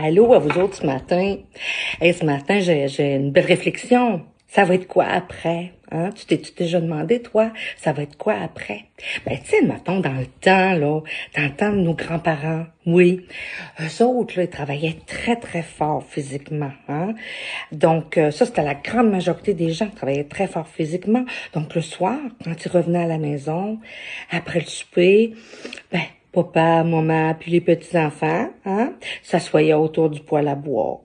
Allô à vous autres ce matin. Hey, ce matin, j'ai une belle réflexion. Ça va être quoi après? Hein? Tu t'es-tu déjà demandé, toi, ça va être quoi après? Ben, tu sais, mettons, dans le temps, là, dans le temps de nos grands-parents, oui, eux autres, là, ils travaillaient très, très fort physiquement, hein? Donc, ça, c'était la grande majorité des gens qui travaillaient très fort physiquement. Donc, le soir, quand ils revenaient à la maison, après le souper, ben, papa, maman, puis les petits-enfants, hein, s'assoyaient autour du poêle à bois.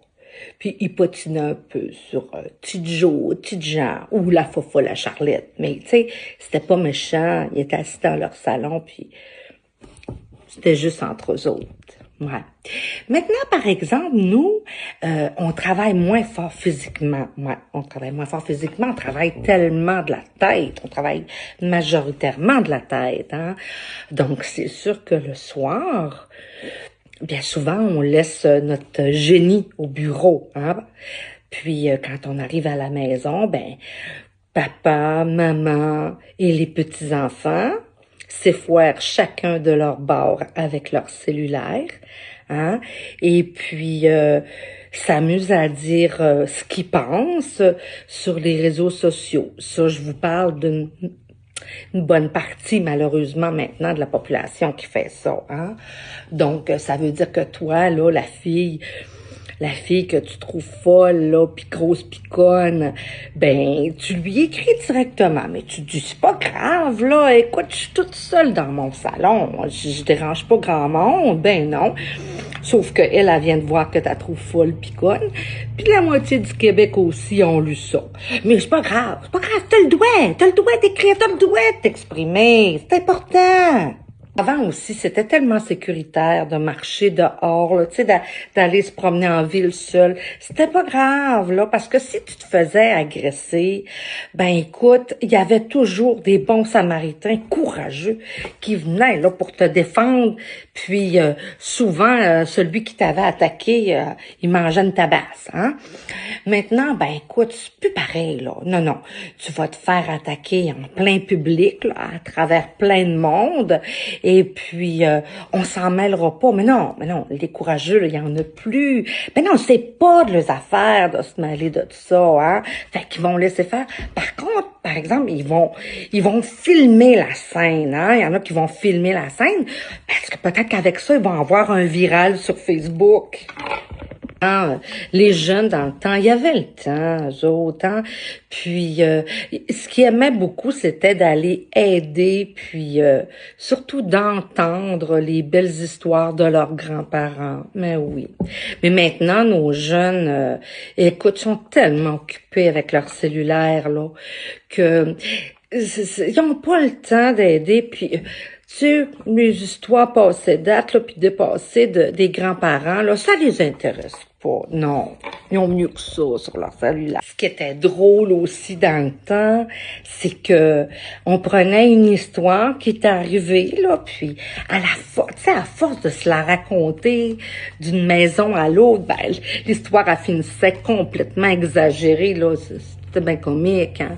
Puis ils patinaient un peu sur Tite Jo, Tite Jean ou la Fofa, la Charlette. Mais tu sais, c'était pas méchant. Ils étaient assis dans leur salon, puis c'était juste entre eux autres. Ouais. Maintenant, par exemple, nous, on travaille moins fort physiquement. Ouais, on travaille moins fort physiquement. On travaille tellement de la tête. On travaille majoritairement de la tête. Hein? Donc, c'est sûr que le soir, bien souvent, on laisse notre génie au bureau. Hein? Puis, quand on arrive à la maison, ben, papa, maman et les petits-enfants s'effoirent chacun de leur bord avec leur cellulaire, hein, et puis s'amusent à dire ce qu'ils pensent sur les réseaux sociaux. Ça, je vous parle d'une bonne partie, malheureusement, maintenant, de la population qui fait ça, hein. Donc, ça veut dire que toi, là, la fille que tu trouves folle, là, pis grosse pis conne, ben, tu lui écris directement, mais tu dis, c'est pas grave, là, écoute, je suis toute seule dans mon salon, je dérange pas grand monde, ben non, sauf que elle vient de voir que t'as trouvé folle pis conne, pis la moitié du Québec aussi ont lu ça. Mais c'est pas grave, t'as le droit d'écrire, t'as le droit de t'exprimer, c'est important. Avant aussi, c'était tellement sécuritaire de marcher dehors, là, tu sais, d'aller se promener en ville seul. C'était pas grave, là, parce que si tu te faisais agresser, ben écoute, il y avait toujours des bons Samaritains courageux qui venaient là pour te défendre. Puis souvent, celui qui t'avait attaqué, il mangeait une tabasse, hein. Maintenant, ben écoute, c'est plus pareil, là. Non, non, tu vas te faire attaquer en plein public, là, à travers plein de monde. Et puis, on s'en mêlera pas. Mais non, les courageux, il y en a plus. Mais non, c'est pas de leurs affaires de se mêler de tout ça, hein. Fait qu'ils vont laisser faire. Par contre, par exemple, ils vont filmer la scène, hein. Il y en a qui vont filmer la scène parce que peut-être qu'avec ça, ils vont avoir un viral sur Facebook. Les jeunes dans le temps, il y avait le temps, eux autres, hein. Puis ce qu'ils aimaient beaucoup, c'était d'aller aider, puis surtout d'entendre les belles histoires de leurs grands-parents. Mais oui. Mais maintenant, nos jeunes, écoute, sont tellement occupés avec leur cellulaire, là, que ils ont pas le temps d'aider, puis tu sais, les histoires passées dates, là, puis dépassées des grands-parents, là, ça les intéresse pas. Non, ils ont mieux que ça sur leur cellulaire. Ce qui était drôle aussi dans le temps, c'est que on prenait une histoire qui était arrivée, là, puis à force de se la raconter d'une maison à l'autre, ben, l'histoire, elle finissait complètement exagérée, là. C'était bien comique, hein.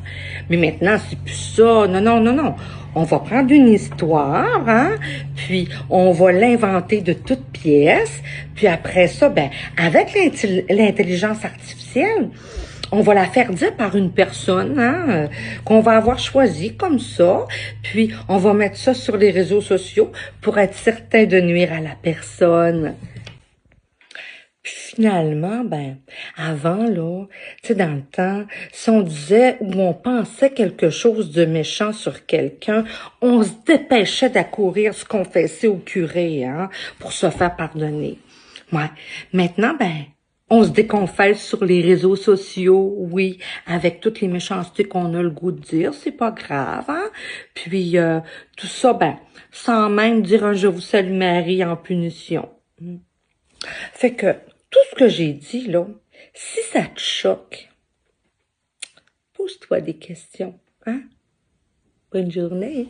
Mais maintenant, c'est plus ça. Non. On va prendre une histoire, hein, puis on va l'inventer de toutes pièces, puis après ça, ben, avec l'intelligence artificielle, on va la faire dire par une personne, hein, qu'on va avoir choisi comme ça, puis on va mettre ça sur les réseaux sociaux pour être certain de nuire à la personne. Puis finalement, ben, avant, là, tu sais, dans le temps, si on disait ou on pensait quelque chose de méchant sur quelqu'un, on se dépêchait d'accourir se confesser au curé, hein, pour se faire pardonner. Ouais. Maintenant, ben, on se déconfesse sur les réseaux sociaux, oui, avec toutes les méchancetés qu'on a le goût de dire, c'est pas grave, hein. Puis, tout ça, ben, sans même dire un « Je vous salue Marie » en punition. Fait que, tout ce que j'ai dit, là, si ça te choque, pose-toi des questions, hein? Bonne journée.